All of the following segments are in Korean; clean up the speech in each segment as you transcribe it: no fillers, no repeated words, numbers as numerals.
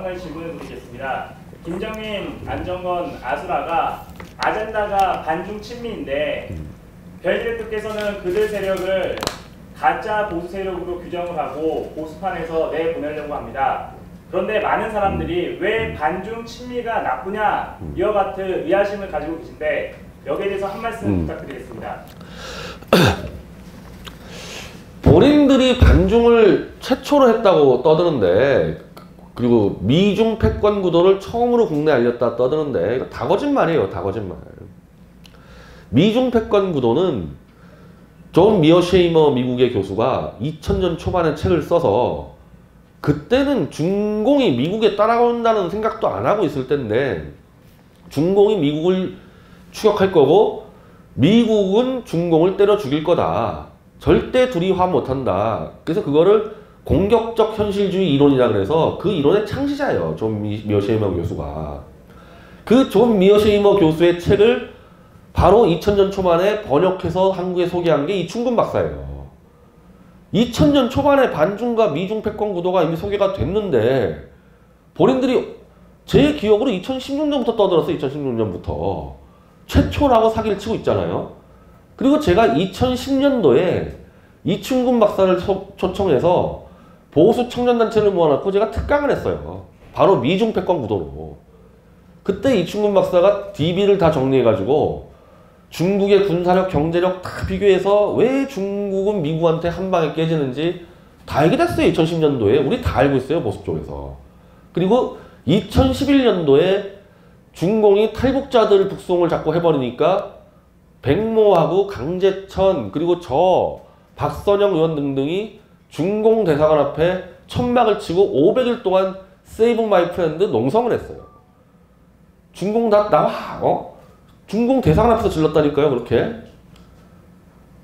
가지 질문을 드리겠습니다. 김정민, 안정건, 아수라가 아젠다가 반중 친미인데 별디렉터께서는 그들 세력을 가짜 보수 세력으로 규정을 하고 보수판에서 내보내려고 합니다. 그런데 많은 사람들이 왜 반중 친미가 나쁘냐 이와 같은 의아심을 가지고 계신데 여기에 대해서 한 말씀 부탁드리겠습니다. 본인들이 반중을 최초로 했다고 떠드는데, 그리고 미중 패권 구도를 처음으로 국내에 알렸다 떠드는데 이거 다 거짓말이에요. 다 거짓말. 미중 패권 구도는 존 미어쉐이머 미국의 교수가 2000년 초반에 책을 써서, 그때는 중공이 미국에 따라온다는 생각도 안 하고 있을 때인데 중공이 미국을 추격할 거고 미국은 중공을 때려 죽일 거다. 절대 둘이 화 못한다. 그래서 그거를 공격적 현실주의 이론이라 그래서 그 이론의 창시자예요. 존 미어쉐이머 교수가. 그 존 미어쉐이머 교수의 책을 바로 2000년 초반에 번역해서 한국에 소개한 게 이충근 박사예요. 2000년 초반에 반중과 미중 패권 구도가 이미 소개가 됐는데 본인들이 제 기억으로 2016년부터 떠들었어요. 2016년부터. 최초라고 사기를 치고 있잖아요. 그리고 제가 2010년도에 이충근 박사를 초청해서 보수 청년단체를 모아놓고 제가 특강을 했어요. 바로 미중 패권 구도로. 그때 이충근 박사가 DB를 다 정리해가지고 중국의 군사력, 경제력 다 비교해서 왜 중국은 미국한테 한 방에 깨지는지 다 얘기했어요. 2010년도에. 우리 다 알고 있어요. 보수 쪽에서. 그리고 2011년도에 중공이 탈북자들 북송을 자꾸 해버리니까 백모하고 강제천 그리고 저 박선영 의원 등등이 중공 대사관 앞에 천막을 치고 500일 동안 세이브 마이 프렌드 농성을 했어요. 중공 다 나와. 중공 대사관 앞에서 질렀다니까요. 그렇게.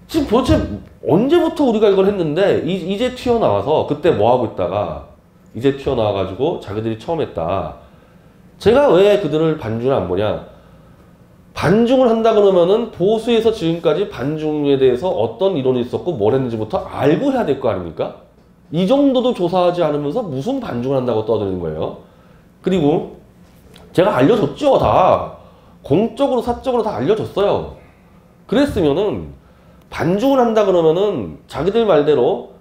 지금 도대체 언제부터 우리가 이걸 했는데 이제 튀어나와서 그때 뭐하고 있다가 이제 튀어나와가지고 자기들이 처음 했다. 제가 왜 그들을 반중을 안 보냐. 반중을 한다 그러면은 보수에서 지금까지 반중에 대해서 어떤 이론이 있었고 뭘 했는지부터 알고 해야 될 거 아닙니까? 이 정도도 조사하지 않으면서 무슨 반중을 한다고 떠드는 거예요. 그리고 제가 알려줬죠. 다. 공적으로 사적으로 다 알려줬어요. 그랬으면은 반중을 한다 그러면은 자기들 말대로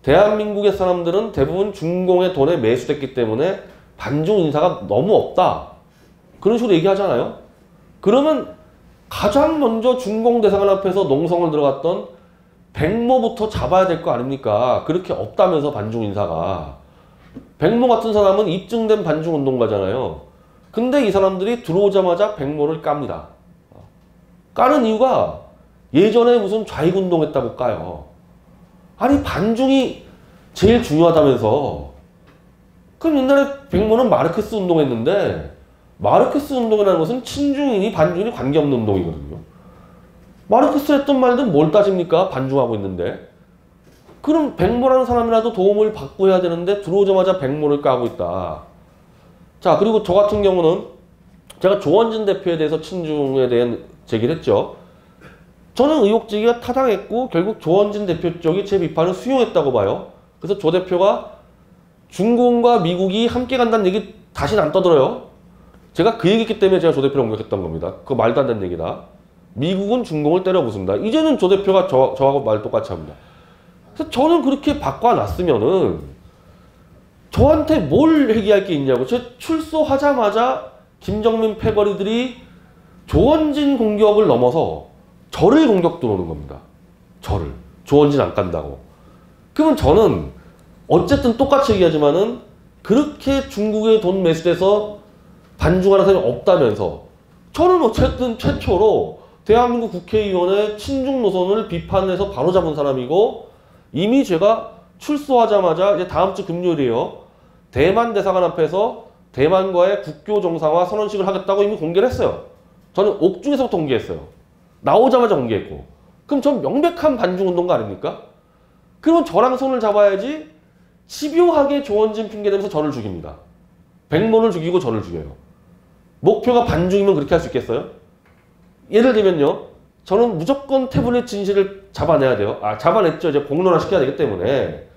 대한민국의 사람들은 대부분 중공의 돈에 매수됐기 때문에 반중 인사가 너무 없다. 그런 식으로 얘기하잖아요. 그러면 가장 먼저 중공 대사관 앞에서 농성을 들어갔던 백모부터 잡아야 될 거 아닙니까? 그렇게 없다면서 반중 인사가. 백모 같은 사람은 입증된 반중 운동가잖아요. 근데 이 사람들이 들어오자마자 백모를 깝니다. 까는 이유가 예전에 무슨 좌익운동 했다고 까요. 아니 반중이 제일 중요하다면서. 그럼 옛날에 백모는 마르크스 운동했는데 마르크스 운동이라는 것은 친중인이 반중인이 관계없는 운동이거든요. 마르크스 했던 말든 뭘 따집니까? 반중하고 있는데. 그럼 백모라는 사람이라도 도움을 받고 해야 되는데 들어오자마자 백모를 까고 있다. 자, 그리고 저 같은 경우는 제가 조원진 대표에 대해서 친중에 대한 제기를 했죠. 저는 의혹제기가 타당했고 결국 조원진 대표 쪽이 제 비판을 수용했다고 봐요. 그래서 조 대표가 중공과 미국이 함께 간다는 얘기 다시는 안 떠들어요. 제가 그 얘기했기 때문에 제가 조 대표를 공격했던 겁니다. 그거 말도 안 되는 얘기다. 미국은 중공을 때려 부순다. 이제는 조 대표가 저하고 말 똑같이 합니다. 그래서 저는 그렇게 바꿔놨으면은 저한테 뭘 얘기할 게 있냐고. 저 출소하자마자 김정민 패거리들이 조원진 공격을 넘어서 저를 공격 들어오는 겁니다. 저를. 조원진 안 깐다고. 그러면 저는 어쨌든 똑같이 얘기하지만은 그렇게 중국에 돈 매수돼서 반중하는 사람이 없다면서 저는 어쨌든 최초로 대한민국 국회의원의 친중 노선을 비판해서 바로잡은 사람이고 이미 제가 출소하자마자 이제 다음 주 금요일이에요. 대만 대사관 앞에서 대만과의 국교 정상화 선언식을 하겠다고 이미 공개를 했어요. 저는 옥중에서부터 공개했어요. 나오자마자 공개했고. 그럼 전 명백한 반중운동가 아닙니까? 그러면 저랑 손을 잡아야지 집요하게 조원진 핑계대면서 저를 죽입니다. 백모를 죽이고 저를 죽여요. 목표가 반중이면 그렇게 할 수 있겠어요? 예를 들면요. 저는 무조건 태블릿 진실을 잡아내야 돼요. 잡아냈죠. 이제 공론화 시켜야 되기 때문에.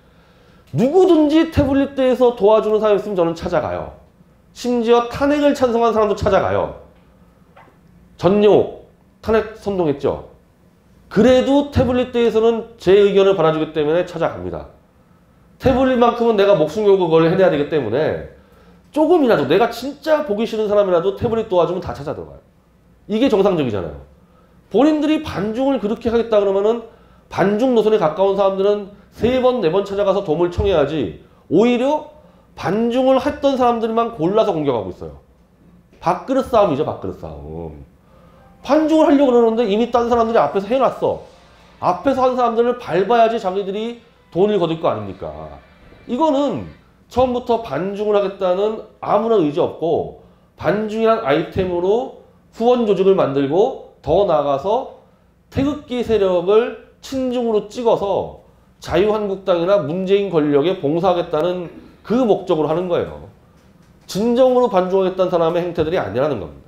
누구든지 태블릿 대에서 도와주는 사람이 있으면 저는 찾아가요. 심지어 탄핵을 찬성한 사람도 찾아가요. 전용욱 탄핵 선동했죠. 그래도 태블릿대에서는 제 의견을 받아주기 때문에 찾아갑니다. 태블릿만큼은 내가 목숨 걸고 그걸 해내야 되기 때문에 조금이라도 내가 진짜 보기 싫은 사람이라도 태블릿 도와주면 다 찾아 들어가요. 이게 정상적이잖아요. 본인들이 반중을 그렇게 하겠다 그러면은 반중 노선에 가까운 사람들은 3번, 4번 찾아가서 도움을 청해야지 오히려 반중을 했던 사람들만 골라서 공격하고 있어요. 밥그릇 싸움이죠, 밥그릇 싸움. 반중을 하려고 그러는데 이미 딴 사람들이 앞에서 해놨어. 앞에서 한 사람들을 밟아야지 자기들이 돈을 거둘 거 아닙니까? 이거는 처음부터 반중을 하겠다는 아무런 의지 없고 반중이란 아이템으로 후원 조직을 만들고 더 나아가서 태극기 세력을 친중으로 찍어서 자유한국당이나 문재인 권력에 봉사하겠다는 그 목적으로 하는 거예요. 진정으로 반중하겠다는 사람의 행태들이 아니라는 겁니다.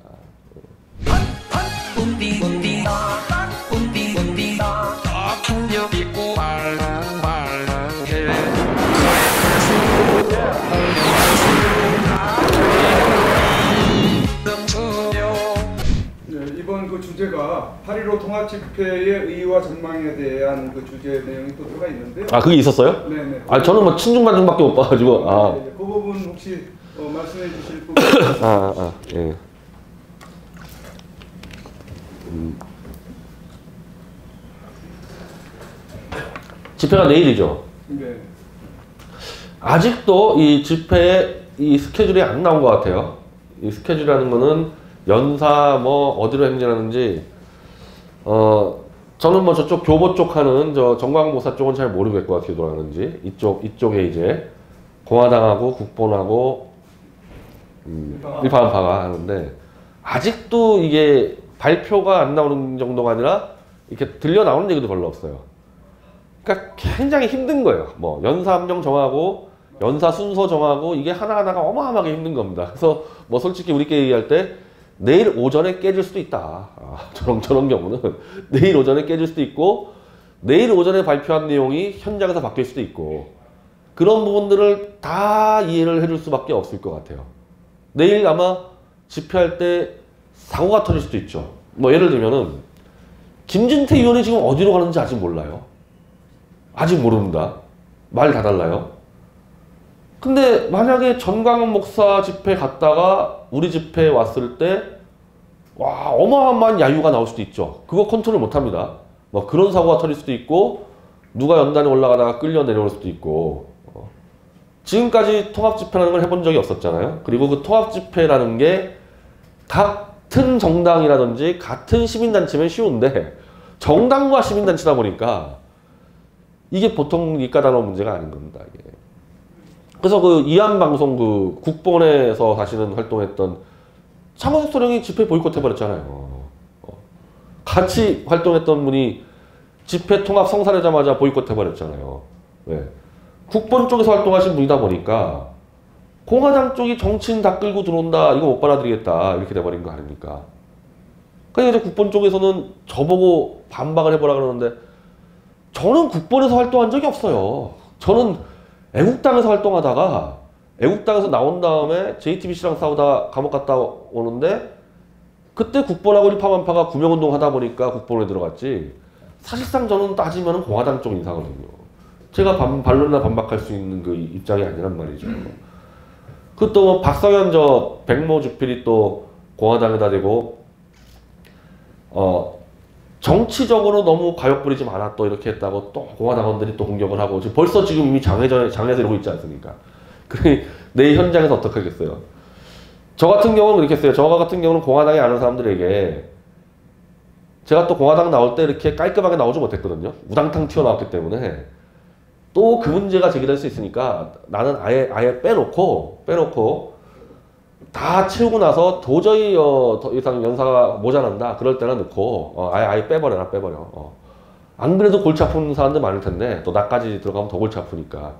이번 그 주제가 8.15 통합 집회의 의의와 전망에 대한 그 주제 내용이 또 들어가 있는데요. 아, 그게 있었어요? 네네. 아, 저는 뭐 친중 반중밖에 못 봐가지고. 아, 네, 그 부분 혹시 말씀해 주실 부분? 예. 집회가 내일이죠. 네. 아직도 이 집회에 이 스케줄이 안 나온 것 같아요. 이 스케줄이라는 거는 연사 뭐 어디로 행진하는지 저는 뭐 저쪽 교보 쪽 하는 저 정광모사 쪽은 잘 모르겠고 어떻게 돌아가는지 이쪽에 이제 공화당하고 국본하고 일파만파가 하는데 아직도 이게 발표가 안 나오는 정도가 아니라 이렇게 들려 나오는 얘기도 별로 없어요. 그러니까 굉장히 힘든 거예요. 뭐 연사 함정 정하고 연사 순서 정하고 이게 하나하나가 어마어마하게 힘든 겁니다. 그래서 뭐 솔직히 우리끼리 얘기할 때 내일 오전에 깨질 수도 있다. 저런 경우는 내일 오전에 깨질 수도 있고 내일 오전에 발표한 내용이 현장에서 바뀔 수도 있고 그런 부분들을 다 이해를 해줄 수밖에 없을 것 같아요. 내일 아마 집회할 때 사고가 터질 수도 있죠. 뭐 예를 들면은 김진태 의원이 지금 어디로 가는지 아직 몰라요. 아직 모릅니다. 말 다 달라요. 근데 만약에 전광훈 목사 집회 갔다가 우리 집회에 왔을 때 와 어마어마한 야유가 나올 수도 있죠. 그거 컨트롤 못합니다. 뭐 그런 사고가 터질 수도 있고 누가 연단에 올라가다가 끌려 내려올 수도 있고 지금까지 통합집회라는 걸 해본 적이 없었잖아요. 그리고 그 통합집회라는 게 같은 정당이라든지 같은 시민단체면 쉬운데 정당과 시민단체다 보니까 이게 보통 이까다로운 문제가 아닌 겁니다. 이게. 그래서 그 이한방송 그 국본에서 사실은 활동했던 차관석 소령이 집회 보이콧 해버렸잖아요. 같이 활동했던 분이 집회 통합 성사되자마자 보이콧 해버렸잖아요. 왜? 국본 쪽에서 활동하신 분이다 보니까 공화당 쪽이 정치인 다 끌고 들어온다. 이거 못 받아들이겠다. 이렇게 돼버린 거 아닙니까? 그러니까 이제 국본 쪽에서는 저보고 반박을 해보라 그러는데 저는 국본에서 활동한 적이 없어요. 저는 애국당에서 활동하다가 애국당에서 나온 다음에 JTBC랑 싸우다 감옥 갔다 오는데 그때 국본하고 일파만파가 구명운동 하다 보니까 국본에 들어갔지 사실상 저는 따지면 공화당 쪽 인사거든요. 제가 반론이나 반박할 수 있는 그 입장이 아니란 말이죠. 그 또 박성현 저 백모 주필이 또 공화당에다 대고 정치적으로 너무 가역 부리지 마라 또 이렇게 했다고 또 공화당원들이 또 공격을 하고 지금 벌써 지금 이미 장에서 이러고 있지 않습니까? 그러니 내일 현장에서 어떻게 하겠어요? 저 같은 경우는 그렇게 했어요. 저 같은 경우는 공화당에 아는 사람들에게 제가 또 공화당 나올 때 이렇게 깔끔하게 나오지 못했거든요. 우당탕 튀어나왔기 때문에 또 그 문제가 제기될 수 있으니까 나는 아예 빼놓고 다 채우고 나서 도저히 더 이상 연사가 모자란다. 그럴 때는 넣고 아예 빼버려. 안 그래도 골치 아픈 사람들 많을 텐데 또 나까지 들어가면 더 골치 아프니까.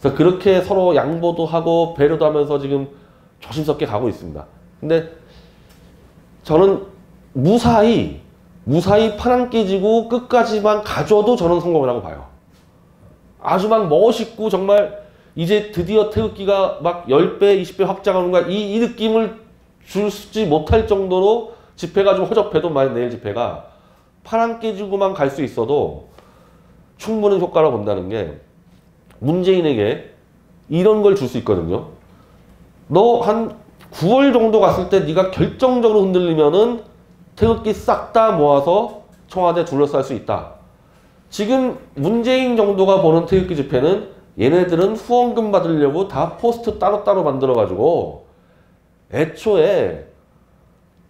그래서 그렇게 서로 양보도 하고 배려도 하면서 지금 조심스럽게 가고 있습니다. 근데 저는 무사히 판 안 깨지고 끝까지만 가져도 저는 성공이라고 봐요. 아주 막 멋있고 정말 이제 드디어 태극기가 막 10배, 20배 확장하는가 이 느낌을 주지 못할 정도로 집회가 좀 허접해도 만약 내일 집회가 파란 깨지고만 갈 수 있어도 충분한 효과라고 본다는 게 문재인에게 이런 걸 줄 수 있거든요. 너 한 9월 정도 갔을 때 네가 결정적으로 흔들리면은 태극기 싹 다 모아서 청와대 둘러쌀 수 있다. 지금 문재인 정도가 보는 태극기 집회는 얘네들은 후원금 받으려고 다 포스트 따로따로 만들어가지고 애초에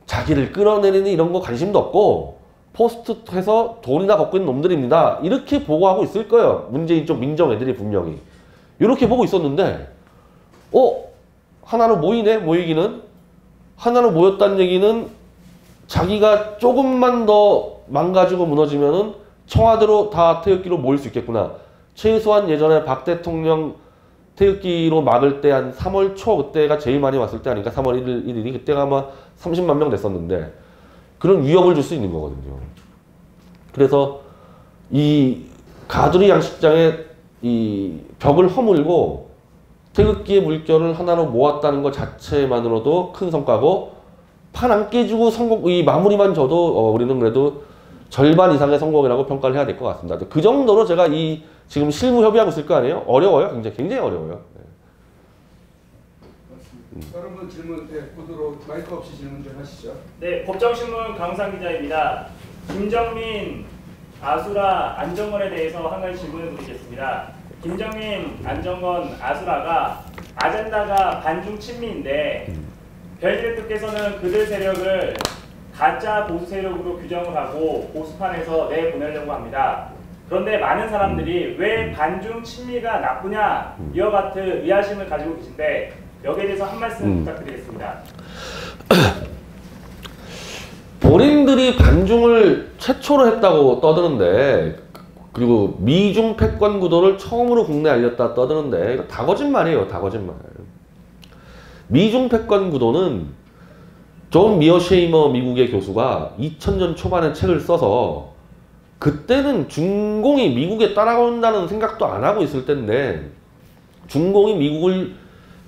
자기를 끌어내리는 이런 거 관심도 없고 포스트 해서 돈이나 갖고 있는 놈들입니다. 이렇게 보고하고 있을 거예요. 문재인 쪽 민정 애들이 분명히. 이렇게 보고 있었는데 하나로 모이네. 모이기는. 하나로 모였다는 얘기는 자기가 조금만 더 망가지고 무너지면은 청와대로 다 태극기로 모일 수 있겠구나. 최소한 예전에 박 대통령 태극기로 막을 때 한 3월 초 그때가 제일 많이 왔을 때 아니까 3월 1일이 그때가 아마 30만 명 됐었는데 그런 위협을 줄 수 있는 거거든요. 그래서 이 가두리 양식장에 이 벽을 허물고 태극기의 물결을 하나로 모았다는 것 자체만으로도 큰 성과고 판 안 깨지고 성공 이 마무리만 져도 우리는 그래도 절반 이상의 성공이라고 평가를 해야 될 것 같습니다. 그 정도로 제가 이 지금 실무 협의하고 있을 거 아니에요? 어려워요. 굉장히 어려워요. 다른 분 질문 보도록 마이크 없이 질문 좀 하시죠. 네, 법정신문 강우상 기자입니다. 김정민, 아수라, 안정건에 대해서 한 가지 질문을 드리겠습니다. 김정민, 안정건, 아수라가 아젠다가 반중 친미인데 별일대표께서는 그들 세력을 가짜 보수 세력으로 규정을 하고 보수판에서 내보내려고 합니다. 그런데 많은 사람들이 왜 반중 친미가 나쁘냐 이와 같은 의아심을 가지고 계신데 여기에 대해서 한 말씀 부탁드리겠습니다. 본인들이 반중을 최초로 했다고 떠드는데 그리고 미중 패권 구도를 처음으로 국내에 알렸다 떠드는데 이거 다 거짓말이에요. 다 거짓말. 미중 패권 구도는 존 미어쉐이머 미국의 교수가 2000년 초반에 책을 써서 그때는 중공이 미국에 따라온다는 생각도 안 하고 있을 때인데 중공이 미국을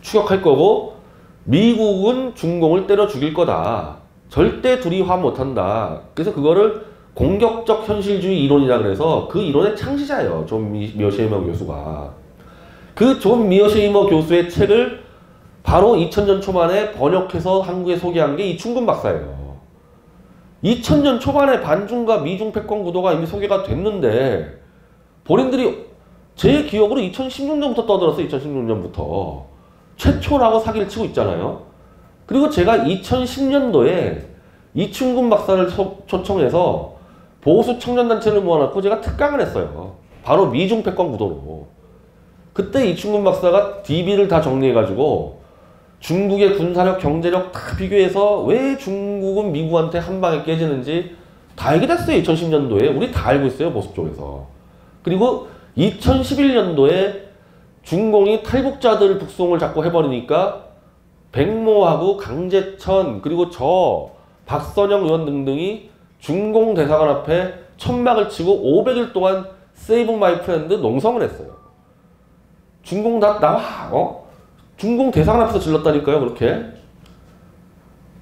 추격할 거고 미국은 중공을 때려 죽일 거다. 절대 둘이 화 못한다. 그래서 그거를 공격적 현실주의 이론이라 그래서 그 이론의 창시자예요. 존 미어쉐이머 교수가. 그 존 미어쉐이머 교수의 책을 바로 2000년 초반에 번역해서 한국에 소개한 게 이충근 박사예요. 2000년 초반에 반중과 미중 패권 구도가 이미 소개가 됐는데 본인들이 제 기억으로 2016년부터 떠들었어요. 2016년부터. 최초라고 사기를 치고 있잖아요. 그리고 제가 2010년도에 이충근 박사를 초청해서 보수 청년단체를 모아놓고 제가 특강을 했어요. 바로 미중 패권 구도로. 그때 이충근 박사가 DB를 다 정리해가지고 중국의 군사력, 경제력 다 비교해서 왜 중국은 미국한테 한 방에 깨지는지 다 알게 됐어요. 2010년도에. 우리 다 알고 있어요. 보수 쪽에서. 그리고 2011년도에 중공이 탈북자들 북송을 자꾸 해버리니까 백모하고 강제천 그리고 저 박선영 의원 등등이 중공 대사관 앞에 천막을 치고 500일 동안 세이브 마이 프렌드 농성을 했어요. 중공 다 나와. 중공 대사관 앞에서 질렀다니까요. 그렇게.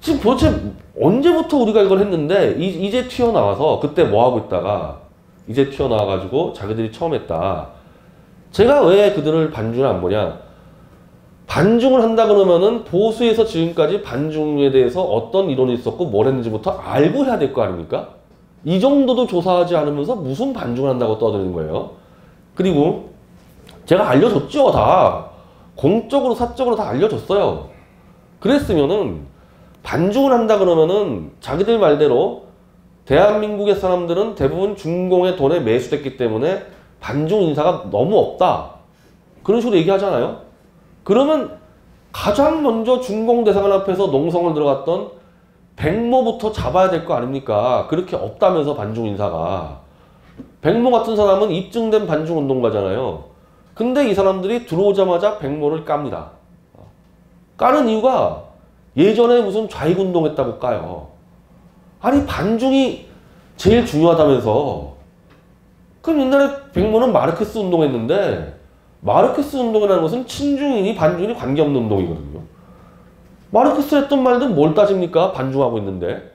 지금 도대체 언제부터 우리가 이걸 했는데 이제 튀어나와서 그때 뭐하고 있다가 이제 튀어나와가지고 자기들이 처음 했다. 제가 왜 그들을 반중을 안 보냐. 반중을 한다 그러면은 보수에서 지금까지 반중에 대해서 어떤 이론이 있었고 뭘 했는지부터 알고 해야 될 거 아닙니까? 이 정도도 조사하지 않으면서 무슨 반중을 한다고 떠드는 거예요. 그리고 제가 알려줬죠. 다. 공적으로 사적으로 다 알려줬어요. 그랬으면은 반중을 한다 그러면은 자기들 말대로 대한민국의 사람들은 대부분 중공의 돈에 매수됐기 때문에 반중 인사가 너무 없다. 그런 식으로 얘기하잖아요. 그러면 가장 먼저 중공 대사관 앞에서 농성을 들어갔던 백모부터 잡아야 될 거 아닙니까? 그렇게 없다면서 반중 인사가. 백모 같은 사람은 입증된 반중 운동가잖아요. 근데 이 사람들이 들어오자마자 백모를 깝니다. 까는 이유가 예전에 무슨 좌익운동했다고 까요. 아니 반중이 제일 중요하다면서. 그럼 옛날에 백모는 마르크스 운동했는데 마르크스 운동이라는 것은 친중인이 반중인이 관계없는 운동이거든요. 마르크스 했던 말들 뭘 따집니까? 반중하고 있는데.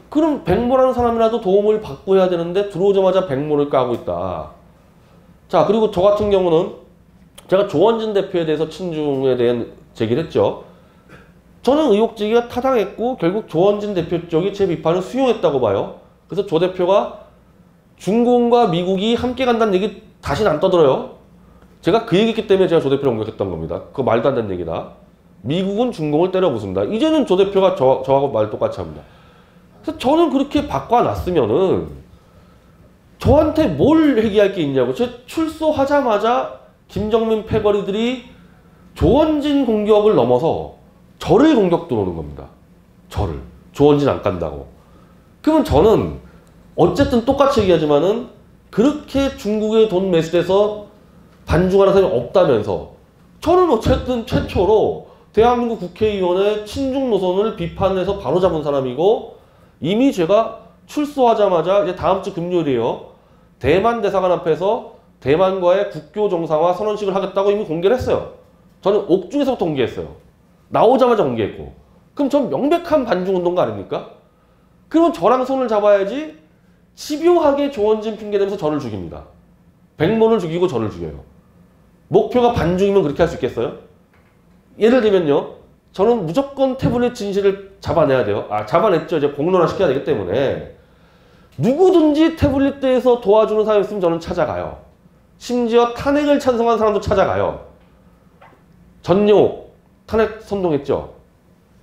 그럼 백모라는 사람이라도 도움을 받고 해야 되는데 들어오자마자 백모를 까고 있다. 자, 그리고 저 같은 경우는 제가 조원진 대표에 대해서 친중에 대한 제기를 했죠. 저는 의혹 제기가 타당했고 결국 조원진 대표 쪽이 제 비판을 수용했다고 봐요. 그래서 조 대표가 중공과 미국이 함께 간다는 얘기 다시는 안 떠들어요. 제가 그 얘기했기 때문에 제가 조 대표를 공격했던 겁니다. 그거 말도 안 되는 얘기다. 미국은 중공을 때려 부순다. 이제는 조 대표가 저하고 말 똑같이 합니다. 그래서 저는 그렇게 바꿔놨으면은 저한테 뭘 얘기할 게 있냐고. 제 출소하자마자 김정민 패거리들이 조원진 공격을 넘어서 저를 공격 들어오는 겁니다. 저를. 조원진 안 깐다고. 그러면 저는 어쨌든 똑같이 얘기하지만은 그렇게 중국에 돈 매수돼서 반중하는 사람이 없다면서 저는 어쨌든 최초로 대한민국 국회의원의 친중 노선을 비판해서 바로잡은 사람이고 이미 제가 출소하자마자 이제 다음 주 금요일이에요. 대만 대사관 앞에서 대만과의 국교 정상화 선언식을 하겠다고 이미 공개를 했어요. 저는 옥중에서부터 공개했어요. 나오자마자 공개했고. 그럼 전 명백한 반중운동가 아닙니까? 그러면 저랑 손을 잡아야지 집요하게 조원진 핑계대면서 저를 죽입니다. 백모를 죽이고 저를 죽여요. 목표가 반중이면 그렇게 할 수 있겠어요? 예를 들면요. 저는 무조건 태블릿 진실을 잡아내야 돼요. 잡아냈죠. 이제 공론화 시켜야 되기 때문에. 누구든지 태블릿대에서 도와주는 사람이 있으면 저는 찾아가요. 심지어 탄핵을 찬성한 사람도 찾아가요. 전용욱 탄핵 선동했죠.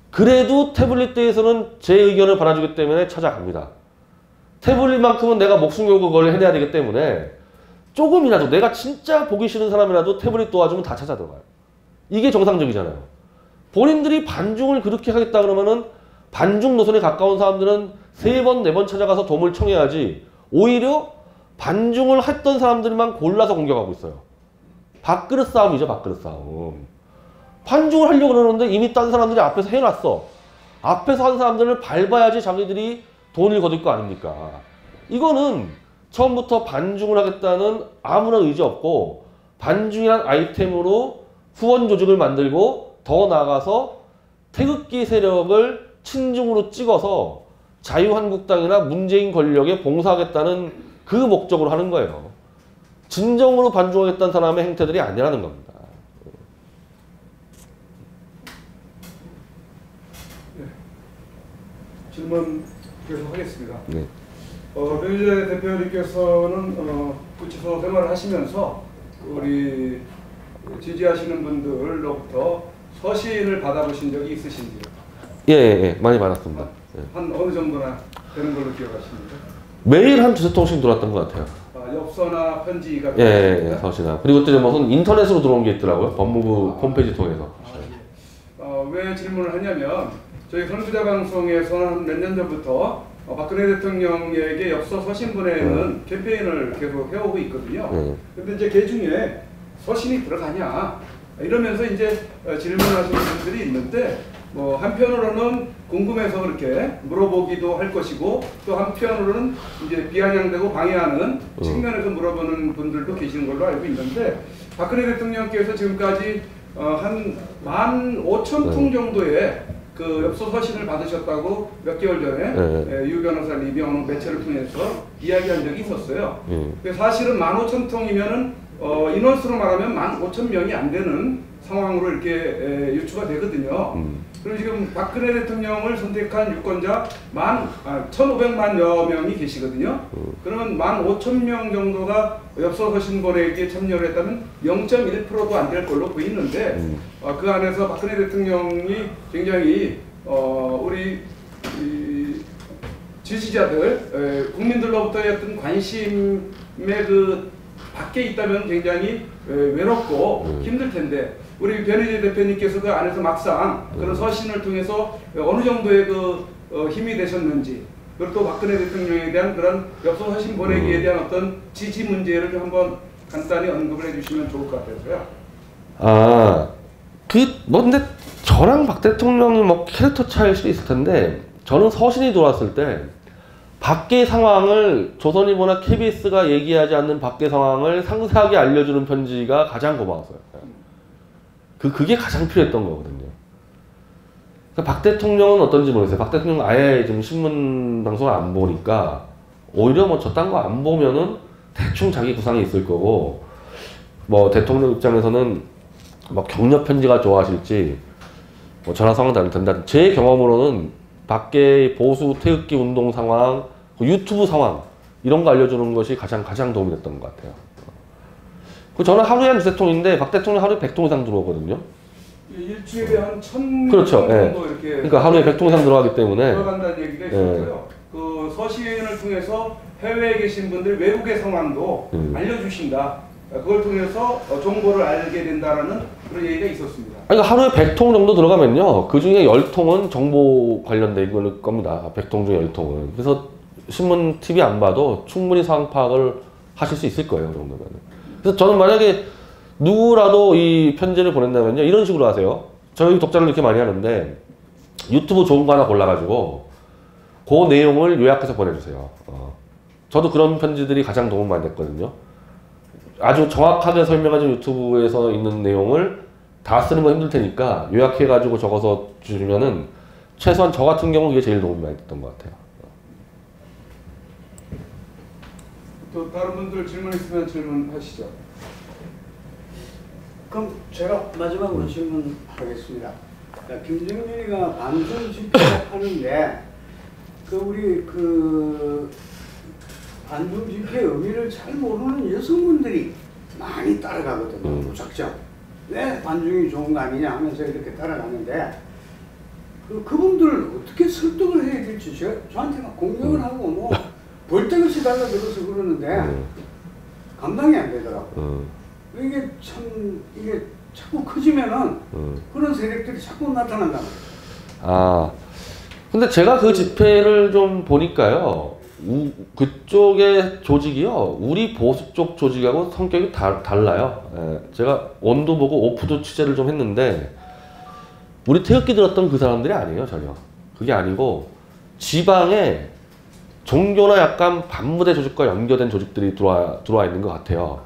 그래도 태블릿대에서는 제 의견을 받아주기 때문에 찾아갑니다. 태블릿만큼은 내가 목숨 걸고 그걸 해내야 되기 때문에 조금이라도 내가 진짜 보기 싫은 사람이라도 태블릿 도와주면 다 찾아 들어가요. 이게 정상적이잖아요. 본인들이 반중을 그렇게 하겠다 그러면은 반중 노선에 가까운 사람들은 3번, 4번 찾아가서 도움을 청해야지 오히려 반중을 했던 사람들만 골라서 공격하고 있어요. 밥그릇 싸움이죠. 밥그릇 싸움. 반중을 하려고 그러는데 이미 딴 사람들이 앞에서 해놨어. 앞에서 한 사람들을 밟아야지 자기들이 돈을 거둘 거 아닙니까? 이거는 처음부터 반중을 하겠다는 아무런 의지 없고 반중이란 아이템으로 후원 조직을 만들고 더 나아가서 태극기 세력을 친중으로 찍어서 자유한국당이나 문재인 권력에 봉사하겠다는 그 목적으로 하는 거예요. 진정으로 반중하겠다는 사람의 행태들이 아니라는 겁니다. 네. 질문 계속 하겠습니다. 네. 변희재 대표님께서는 구치소 생활을 하시면서 우리 지지하시는 분들로부터 서신을 받아보신 적이 있으신지요? 예, 많이 받았습니다. 한 어느 정도나 되는 걸로 기억하십니까? 매일 한 2-3통씩 들어왔던 것 같아요. 엽서나 편지 같은 예, 서신나. 그리고 또 무슨 인터넷으로 들어온 게 있더라고요. 법무부 홈페이지 통해서. 왜 질문을 하냐면 저희 선수자 방송에서는 몇 년 전부터 박근혜 대통령에게 엽서 서신 보내는 캠페인을 계속 해오고 있거든요. 근데 이제 그 중에 서신이 들어가냐 이러면서 이제 질문하시는 분들이 있는데 뭐 한편으로는 궁금해서 그렇게 물어보기도 할 것이고 또 한편으로는 이제 비아냥되고 방해하는 측면에서 물어보는 분들도 계시는 걸로 알고 있는데 박근혜 대통령께서 지금까지 한 15,000통 정도의 그 엽서 서신을 받으셨다고 몇 개월 전에 유 변호사 리뷰하는 매체를 통해서 이야기한 적이 있었어요. 사실은 15,000통이면은 인원수로 말하면 15,000명이 안 되는 상황으로 이렇게 유추가 되거든요. 그리고 지금 박근혜 대통령을 선택한 유권자 1,500만여 명이 계시거든요. 그러면 15,000명 정도가 엽서 서신 보내기에 참여를 했다면 0.1%도 안 될 걸로 보이는데 그 안에서 박근혜 대통령이 굉장히 우리 지지자들, 국민들로부터의 어떤 관심의 그 밖에 있다면 굉장히 외롭고 힘들 텐데 우리 변희재 대표님께서 그 안에서 막상 그런 서신을 통해서 어느 정도의 그 힘이 되셨는지 그리고 또 박근혜 대통령에 대한 그런 엽서 서신 보내기에 대한 어떤 지지 문제를 좀 한번 간단히 언급을 해주시면 좋을 것 같아서요. 근데 저랑 박 대통령이 뭐 캐릭터 차이일 수도 있을 텐데 저는 서신이 들어왔을 때 밖의 상황을 조선일보나 KBS가 얘기하지 않는 밖의 상황을 상세하게 알려주는 편지가 가장 고마웠어요. 그게 가장 필요했던 거거든요. 그러니까 박 대통령은 어떤지 모르겠어요. 박 대통령은 아예 지금 신문 방송을 안 보니까 오히려 뭐 저딴 거 안 보면은 대충 자기 구상이 있을 거고, 뭐 대통령 입장에서는 뭐 격려 편지가 좋아하실지 뭐 전화 상황 된다. 제 경험으로는 밖의 보수 태극기 운동 상황, 유튜브 상황 이런 거 알려주는 것이 가장 도움이 됐던 것 같아요. 저는 하루에 한 2~3통인데 박 대통령 하루에 100통 이상 들어오거든요. 일주일에 한 1000통 그렇죠. 정도 예. 이렇게 그러니까 하루에 100통 이상 들어가기 때문에 들어간다는 얘기가 있었고요. 그 서신을 통해서 해외에 계신 분들 외국의 상황도 알려주신다. 그걸 통해서 정보를 알게 된다라는 그런 얘기가 있었습니다. 그러니까 하루에 100통 정도 들어가면요. 그 중에 10통은 정보 관련된 걸 겁니다. 100통 중에 10통은. 그래서 신문, TV 안 봐도 충분히 상황 파악을 하실 수 있을 거예요. 그 정도면. 그래서 저는 만약에 누구라도 이 편지를 보낸다면요. 이런 식으로 하세요. 저희 독자를 이렇게 많이 하는데 유튜브 좋은 거 하나 골라가지고 그 내용을 요약해서 보내주세요. 저도 그런 편지들이 가장 도움 많이 됐거든요. 아주 정확하게 설명해준 유튜브에서 있는 내용을 다 쓰는 건 힘들 테니까 요약해가지고 적어서 주시면은 최소한 저 같은 경우 이게 제일 도움이 많이 됐던 것 같아요. 또 다른 분들 질문 있으면 질문하시죠. 그럼 제가 마지막으로 질문하겠습니다. 김정일이가 반중 집회를 하는데 우리 반중 집회의 의미를 잘 모르는 여성분들이 많이 따라가거든요. 무작정. 왜 반중이 좋은 거 아니냐 하면서 이렇게 따라가는데 그분들을 어떻게 설득을 해야 될지 저한테 막 공격을 하고 뭐 벌떡없이 달라들어서 그러는데 감당이 안 되더라고요. 이게 자꾸 커지면은 그런 세력들이 자꾸 나타난다. 근데 제가 그 집회를 좀 보니까요. 그쪽의 조직이요. 우리 보수 쪽 조직하고 성격이 달라요. 제가 원도 보고 오프도 취재를 좀 했는데 우리 태극기 들었던 그 사람들이 아니에요. 전혀. 그게 아니고 지방에 종교나 약간 반무대 조직과 연결된 조직들이 들어와 있는 것 같아요.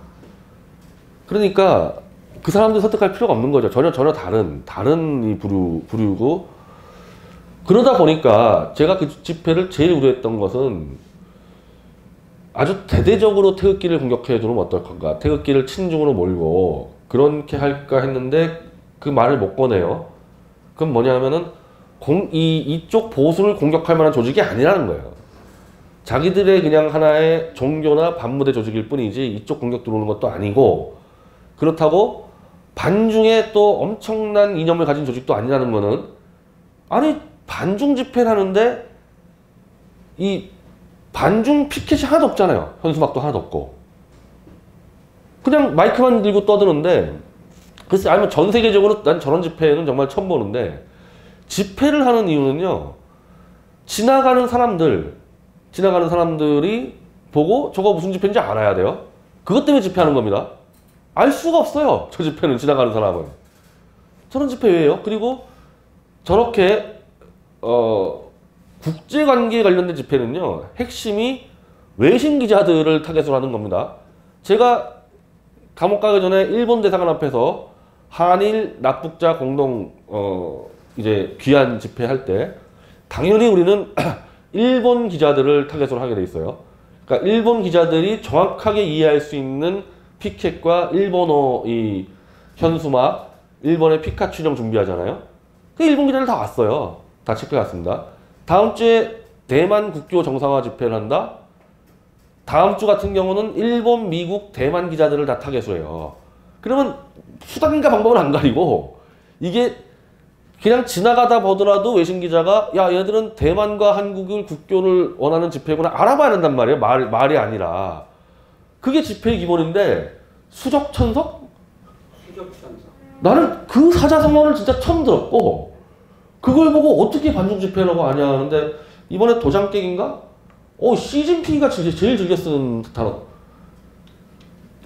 그러니까 그 사람들 설득할 필요가 없는 거죠. 전혀 다른 이 부류고 그러다 보니까 제가 그 집회를 제일 우려했던 것은 아주 대대적으로 태극기를 공격해 주면 어떨 건가. 태극기를 친중으로 몰고 그렇게 할까 했는데 그 말을 못 꺼내요. 그럼 뭐냐 하면은 이쪽 보수를 공격할 만한 조직이 아니라는 거예요. 자기들의 그냥 하나의 종교나 반무대 조직일 뿐이지 이쪽 공격 들어오는 것도 아니고 그렇다고 반중에 또 엄청난 이념을 가진 조직도 아니라는 거는 아니 반중 집회를 하는데 이 반중 피켓이 하나도 없잖아요. 현수막도 하나도 없고 그냥 마이크만 들고 떠드는데 글쎄 아니면 전 세계적으로 난 저런 집회는 정말 처음 보는데 집회를 하는 이유는요. 지나가는 사람들이 보고 저거 무슨 집회인지 알아야 돼요. 그것 때문에 집회하는 겁니다. 알 수가 없어요. 저 집회는 지나가는 사람은. 저런 집회 왜요? 그리고 저렇게 국제관계에 관련된 집회는요. 핵심이 외신 기자들을 타겟으로 하는 겁니다. 제가 감옥 가기 전에 일본 대사관 앞에서 한일 납북자 공동 이제 귀환 집회할 때 당연히 우리는 일본 기자들을 타겟으로 하게 돼 있어요. 그러니까 일본 기자들이 정확하게 이해할 수 있는 피켓과 일본어 이 현수막, 일본의 피카츄령 준비하잖아요. 그 일본 기자들 다 왔어요. 다 체크해 왔습니다. 다음 주에 대만 국교 정상화 집회를 한다. 다음 주 같은 경우는 일본, 미국, 대만 기자들을 다 타겟으로 해요. 그러면 수단과 방법을 안 가리고 이게 그냥 지나가다 보더라도 외신 기자가 야 얘들은 대만과 한국을 국교를 원하는 집회구나 알아봐야 된단 말이에요. 말이 아니라. 그게 집회의 기본인데 수적천석? 수적천석. 나는 그 사자성어를 진짜 처음 들었고 그걸 보고 어떻게 반중 집회라고 하냐 하는데 이번에 도장깨기인가? 시진핑이가 제일 즐겨 쓰는 단어.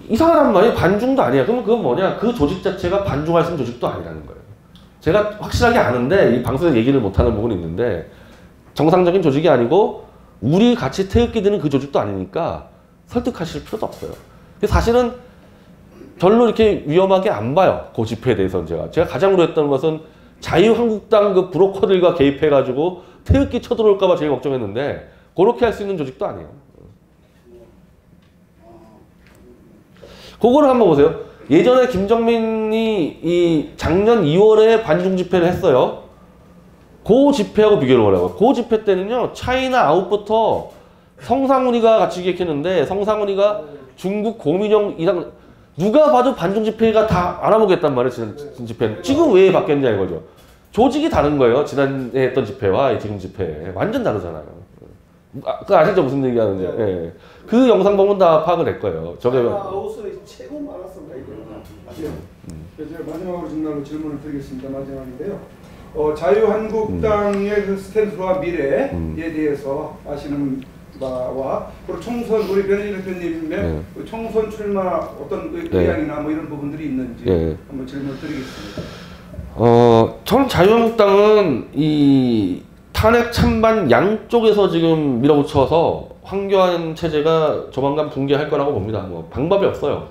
이상하단 말이에요. 반중도 아니야. 그러면 그건 뭐냐? 그 조직 자체가 반중할 수 있는 조직도 아니라는 거예요. 제가 확실하게 아는데 이 방송에서 얘기를 못하는 부분이 있는데 정상적인 조직이 아니고 우리 같이 태극기 드는 그 조직도 아니니까 설득하실 필요도 없어요. 사실은 별로 이렇게 위험하게 안 봐요. 그 집회에 대해서는 제가 가장 우려했던 것은 자유한국당 그 브로커들과 개입해가지고 태극기 쳐들어올까봐 제일 걱정했는데 그렇게 할 수 있는 조직도 아니에요. 그거를 한번 보세요. 예전에 김정민이 이 작년 2월에 반중 집회를 했어요. 그 집회하고 비교를 하라고요. 그 집회 때는요, 차이나 아웃부터 성상훈이가 같이 기획했는데, 성상훈이가 중국 고민형 이상, 누가 봐도 반중 집회가 다 알아보겠단 말이에요, 지난 집회는. 지금 왜 바뀌었냐 이거죠. 조직이 다른 거예요. 지난해 했던 집회와 지금 집회. 완전 다르잖아요. 그 아시죠? 무슨 얘기하는지. 예. 그 영상 보면 다 파악을 할 거예요. 저게. 아웃소리 최고 많았습니다, 이거. 제가 마지막으로 정말로 질문을 드리겠습니다. 마지막인데요. 자유한국당의 그 스탠스와 미래에 대해서 아시는 바와 그리고 총선 우리 변희재 대표님의 그 총선 출마 어떤 의향이나 뭐 이런 부분들이 있는지 한번 질문을 드리겠습니다. 저는 자유한국당은 이 탄핵 찬반 양쪽에서 지금 밀어붙여서 황교안 체제가 조만간 붕괴할 거라고 봅니다. 뭐 방법이 없어요.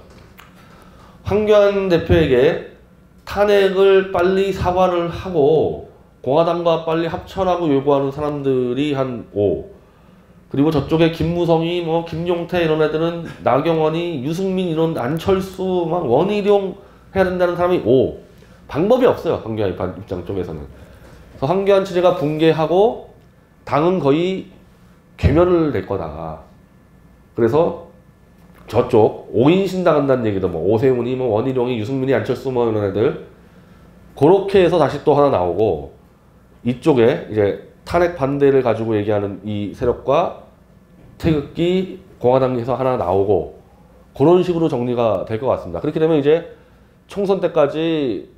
황교안 대표에게 탄핵을 빨리 사과를 하고 공화당과 빨리 합쳐라고 요구하는 사람들이 한 5. 그리고 저쪽에 김무성이 뭐 김용태 이런 애들은 나경원이 유승민 이런 안철수 막 원희룡 해야 된다는 사람이 5. 방법이 없어요. 황교안 입장 쪽에서는. 그래서 황교안 체제가 붕괴하고 당은 거의 괴멸을 될 거다. 그래서 저쪽 5인 신당한다는 얘기도 뭐 오세훈이 뭐 원희룡이 유승민이 안철수 뭐 이런 애들 그렇게 해서 다시 또 하나 나오고 이쪽에 이제 탄핵 반대를 가지고 얘기하는 이 세력과 태극기 공화당에서 하나 나오고 그런 식으로 정리가 될 것 같습니다. 그렇게 되면 이제 총선 때까지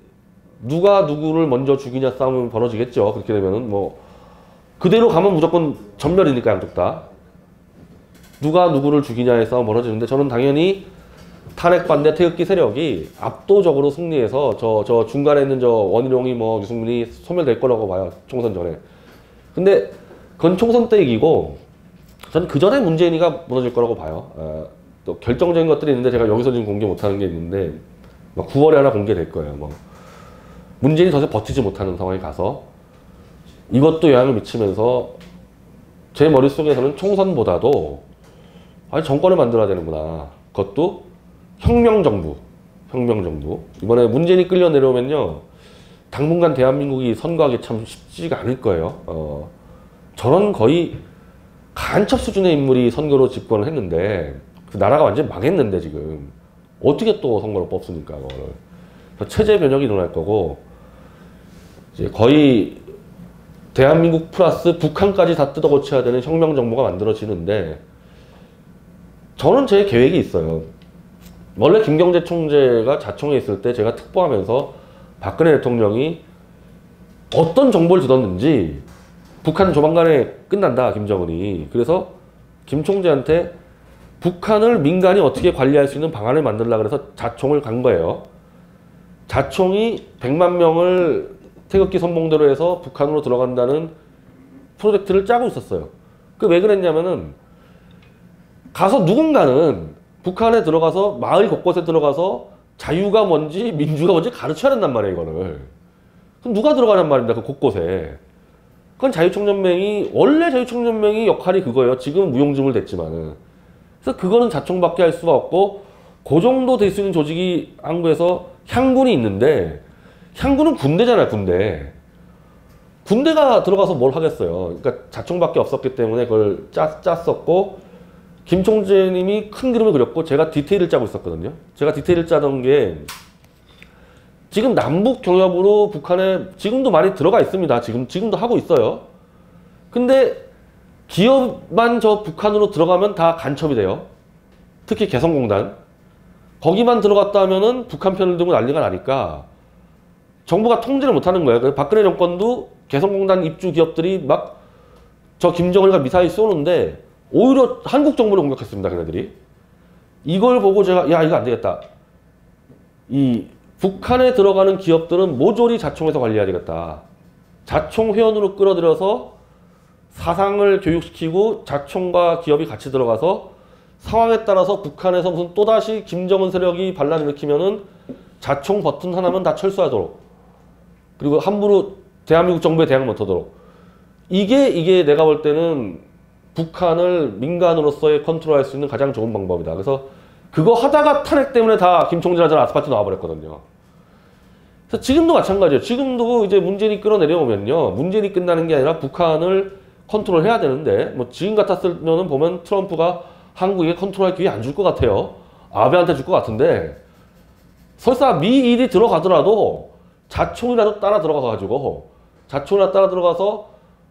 누가 누구를 먼저 죽이냐 싸움은 벌어지겠죠. 그렇게 되면은 뭐 그대로 가면 무조건 전멸이니까 양쪽 다. 누가 누구를 죽이냐의 싸움 벌어지는데 저는 당연히 탄핵 반대 태극기 세력이 압도적으로 승리해서 저 중간에 있는 저 원희룡이 뭐 유승민이 소멸될 거라고 봐요. 총선 전에. 근데 그건 총선 때 이기고 전 그 전에 문재인이가 무너질 거라고 봐요. 또 결정적인 것들이 있는데 제가 여기서 지금 공개 못하는 게 있는데 막 9월에 하나 공개될 거예요. 뭐 문재인이 더 이상 버티지 못하는 상황에 가서 이것도 영향을 미치면서 제 머릿속에서는 총선보다도 아니 정권을 만들어야 되는구나. 그것도 혁명정부. 이번에 문재인이 끌려 내려오면요. 당분간 대한민국이 선거하기 참 쉽지가 않을 거예요. 저런 거의 간첩 수준의 인물이 선거로 집권을 했는데 그 나라가 완전히 망했는데 지금 어떻게 또 선거로 뽑습니까? 그거를. 체제 변혁이 일어날 거고 이제 거의 대한민국 플러스 북한까지 다 뜯어 고쳐야 되는 혁명정부가 만들어지는데 저는 제 계획이 있어요. 원래 김경재 총재가 자청에 있을 때 제가 특보하면서 박근혜 대통령이 어떤 정보를 주었는지 북한 조만간에 끝난다 김정은이. 그래서 김 총재한테 북한을 민간이 어떻게 관리할 수 있는 방안을 만들려고 해서 자총을 간 거예요. 자총이 100만 명을 태극기 선봉대로 해서 북한으로 들어간다는 프로젝트를 짜고 있었어요. 그 왜 그랬냐면은 가서 누군가는 북한에 들어가서 마을 곳곳에 들어가서 자유가 뭔지 민주가 뭔지 가르쳐야 된단 말이에요. 이거를. 그럼 누가 들어가냔 말입니다. 그 곳곳에. 그건 자유총연맹이 원래 자유총연맹이 역할이 그거예요. 지금 무용지물 됐지만은. 그래서 그거는 자총밖에 할 수가 없고 그 정도 될 수 있는 조직이 한국에서 향군이 있는데 향군은 군대잖아요. 군대가 들어가서 뭘 하겠어요. 그러니까 자총밖에 없었기 때문에 그걸 짰었고 김 총재님이 큰 그림을 그렸고 제가 디테일을 짜고 있었거든요. 제가 디테일을 짜던 게 지금 남북 경협으로 북한에 지금도 많이 들어가 있습니다. 지금도 하고 있어요. 근데 기업만 저 북한으로 들어가면 다 간첩이 돼요. 특히 개성공단. 거기만 들어갔다 하면은 북한 편을 들고 난리가 나니까 정부가 통제를 못하는 거예요. 그래서 박근혜 정권도 개성공단 입주 기업들이 막 저 김정은이가 미사일 쏘는데 오히려 한국 정부를 공격했습니다. 걔네들이. 이걸 보고 제가 야 이거 안 되겠다. 이 북한에 들어가는 기업들은 모조리 자총에서 관리해야 되겠다. 자총 회원으로 끌어들여서 사상을 교육시키고 자총과 기업이 같이 들어가서 상황에 따라서 북한에서 무슨 또다시 김정은 세력이 반란 일으키면은 자총 버튼 하나면 다 철수하도록, 그리고 함부로 대한민국 정부에 대항 못하도록, 이게 내가 볼 때는 북한을 민간으로서의 컨트롤할 수 있는 가장 좋은 방법이다. 그래서 그거 하다가 탄핵 때문에 다 김총진하자 아스파트 나와버렸거든요. 그래서 지금도 마찬가지예요. 지금도 이제 문재인이 끌어내려오면요, 문재인이 끝나는 게 아니라 북한을 컨트롤해야 되는데, 뭐 지금 같았으면은 보면 트럼프가 한국에 컨트롤할 기회 안 줄 것 같아요. 아베한테 줄 것 같은데, 설사 미일이 들어가더라도 자총이라도 따라 들어가가지고, 자총이라도 따라 들어가서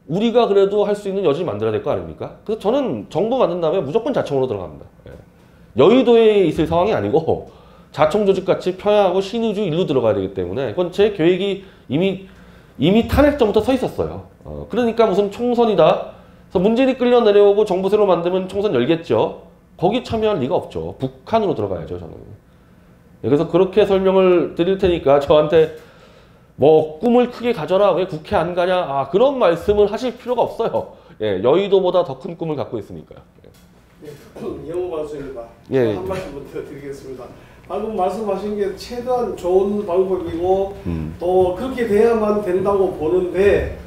우리가 그래도 할 수 있는 여지를 만들어야 될 거 아닙니까? 그래서 저는 정부 만든 다음에 무조건 자총으로 들어갑니다. 여의도에 있을 상황이 아니고 자총 조직같이 평양하고 신의주 일로 들어가야 되기 때문에, 그건 제 계획이 이미 탄핵 전부터 서 있었어요. 그러니까 무슨 총선이다, 그래서 문재인이 끌려 내려오고 정부 새로 만들면 총선 열겠죠. 거기 참여할 리가 없죠. 북한으로 들어가야죠, 저는. 그래서 그렇게 설명을 드릴 테니까 저한테 뭐 꿈을 크게 가져라, 왜 국회 안 가냐, 그런 말씀을 하실 필요가 없어요. 예, 여의도보다 더 큰 꿈을 갖고 있으니까요. 영호 말씀입니다. 예. 한 말씀부터 드리겠습니다. 방금 말씀하신 게 최대한 좋은 방법이고 또 그렇게 돼야만 된다고 보는데,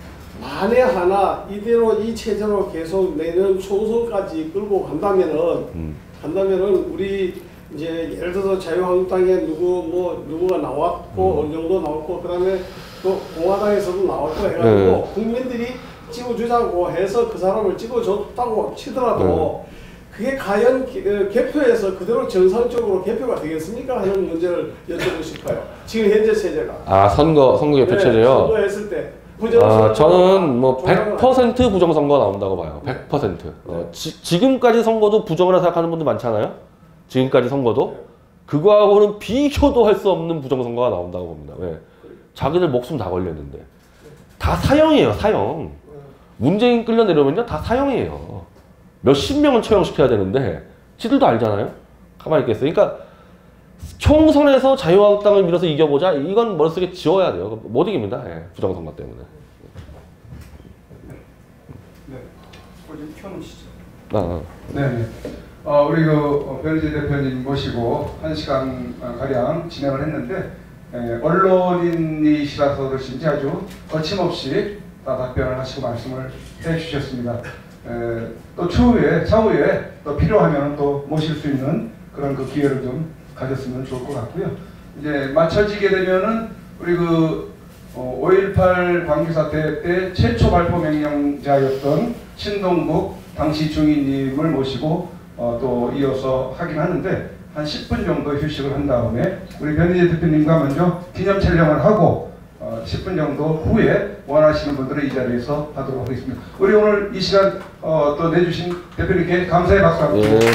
만에 하나 이대로 이 체제로 계속 내년 총선까지 끌고 간다면은 우리 이제 예를 들어서 자유한국당에 누구가 나왔고 어느 정도 나왔고, 그다음에 또 공화당에서도 나왔고 해가지고 국민들이 찍어주자고 해서 그 사람을 찍어줬다고 치더라도 그게 과연 개표에서 그대로 정상적으로 개표가 되겠습니까 하는 문제를 여쭤보고 싶어요. 지금 현재 체제가. 선거 개표 체제요? 선거했을 때. 저는 뭐 100% 부정선거가 나온다고 봐요. 100%. 지금까지 선거도 부정이라 생각하는 분들 많잖아요. 지금까지 선거도. 그거하고는 비교도 할 수 없는 부정선거가 나온다고 봅니다. 왜? 자기들 목숨 다 걸렸는데. 다 사형이에요, 사형. 문재인 끌려 내려오면요, 다 사형이에요. 몇십 명은 처형시켜야 되는데, 지들도 알잖아요? 가만히 있겠어요. 그러니까, 총선에서 자유한국당을 밀어서 이겨보자, 이건 머릿속에 지워야 돼요. 못 이깁니다. 부정선거 때문에. 네. 좀 켜놓으시죠. 네. 우리 변희재 대표님 모시고 1시간 가량 진행을 했는데, 언론인이시라서 그러신지 아주 거침없이 다 답변을 하시고 말씀을 해주셨습니다. 또 차후에 또 필요하면 또 모실 수 있는 그런 그 기회를 좀 가졌으면 좋을 것 같고요. 이제 맞춰지게 되면은 우리 5.18 광주 사태 때 최초 발포 명령자였던 신동국 당시 중위님을 모시고 또 이어서 하긴 하는데, 한 10분 정도 휴식을 한 다음에 우리 변희재 대표님과 먼저 기념 촬영을 하고 10분 정도 후에 원하시는 분들은 이 자리에서 하도록 하겠습니다. 우리 오늘 이 시간 또 내주신 대표님께 감사의 박수 한번 드립니다.